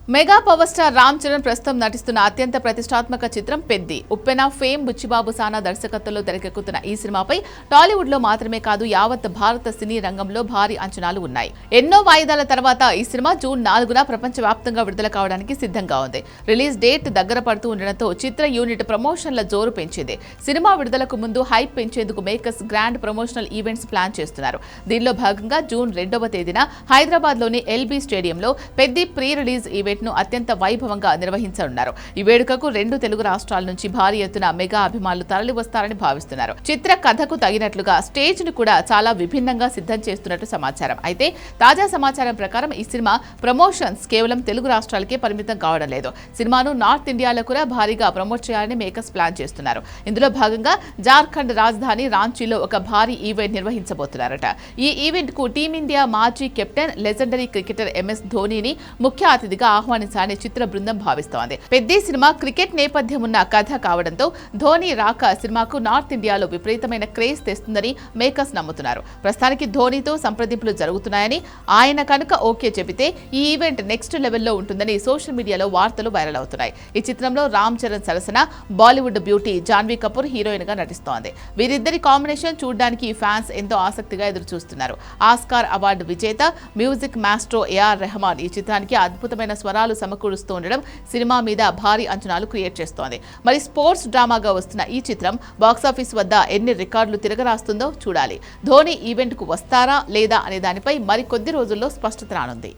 Mega power star Ram Charan ప్రస్తుతం నటిస్తున్న అత్యంత ప్రతిష్టాత్మక చిత్రం పెద్ది. ఉప్పెన ఫేమ్ బుచ్చిబాబు సానా దర్శకత్వంలో తెరకెక్కుతున్న ఈ సినిమాపై టాలీవుడ్ లో మాత్రమే కాదు యావత్ భారత సినీ రంగంలో భారీ అంచనాలు ఉన్నాయి. ఎన్నో వాయిదాల తర్వాత ఈ సినిమా జూన్ 4న ప్రపంచవ్యాప్తంగా విడుదల కావడానికి సిద్ధంగా ఉంది. రిలీజ్ డేట్ దగ్గర పడుతూ ఉండడంతో చిత్ర యూనిట్ ప్రమోషన్ల జోరు పెంచింది. సినిమా విడుదలకు ముందు హైప్ పెంచేందుకు makers grand promotional events plan చేస్తున్నారు. దీనిలో భాగంగా జూన్ 2వ తేదీన హైదరాబాద్ లోని ఎల్బీ స్టేడియంలో పెద్ది ప్రీ రిలీజ్ ఈవెంట్ ను అత్యంత వైభవంగా నిర్వహించనున్నారు. ఈ వేడుకకు 2 తెలుగు రాష్ట్రాల నుంచి భారీ ఎత్తున మెగా అభిమానులు తరలి వస్తారని భావిస్తున్నారు. చిత్ర కథకు తగినట్లుగా స్టేజ్ ను కూడా చాలా విభిన్నంగా సిద్ధం చేస్తున్నట్టు సమాచారం. అయితే తాజా సమాచారం ప్రకారం ఈ సినిమా ప్రమోషన్స్ కేవలం తెలుగు రాష్ట్రాలకే పరిమితం కావడం లేదు. సినిమాను నార్త్ ఇండియాలో కూడా భారీగా ప్రమోట్ చేయాలని మేకర్స్ ప్లాన్ చేస్తున్నారు. ఇందులో భాగంగా జార్ఖండ్ రాజధాని రాంచీలో ఒక భారీ ఈవెంట్ నిర్వహించబోతున్నారట. ఈ ఈవెంట్ కు టీమిండియా మాజీ కెప్టెన్ లెజెండరీ క్రికెటర్ ఎంఎస్ ధోనీని ముఖ్య అతిథిగా ఆహ్వానించాలని చిత్ర బృందం భావిస్తోంది. పెద్ది సినిమా క్రికెట్ నేపథ్యం ఉన్న కథ కావడంతో ధోని రాక సినిమాకు నార్త్ ఇండియాలో విపరీతమైన క్రేజ్ తెస్తుందని మేకర్స్ నమ్ముతున్నారు. ప్రస్తుతానికి ధోనితో సంప్రదింపులు జరుగుతున్నాయని, ఆయన కనుక ఓకే చెబితే ఈ ఈవెంట్ నెక్స్ట్ లెవెల్లో ఉంటుందని సోషల్ మీడియాలో వార్తలు వైరల్ అవుతున్నాయి. ఈ చిత్రంలో రామ్ చరణ్ సరసన బాలీవుడ్ బ్యూటీ జాన్వీ కపూర్ హీరోయిన్ గా నటిస్తోంది. వీరిద్దరి కాంబినేషన్ చూడడానికి ఫ్యాన్స్ ఎంతో ఆసక్తిగా ఎదురు చూస్తున్నారు. ఆస్కార్ అవార్డు విజేత మ్యూజిక్ మాస్ట్రో ఏఆర్ రెహమాన్ ఈ చిత్రానికి అద్భుతమైన స్వరాలు సమకూరుస్తూ ఉండడం సినిమా మీద భారీ అంచనాలు క్రియేట్ చేస్తోంది. మరి స్పోర్ట్స్ డ్రామాగా వస్తున్న ఈ చిత్రం బాక్సాఫీస్ వద్ద ఎన్ని రికార్డులు తిరగరాస్తుందో చూడాలి. ధోని ఈవెంట్ కు వస్తారా లేదా అనే దానిపై మరి కొద్ది రోజుల్లో స్పష్టత రానుంది.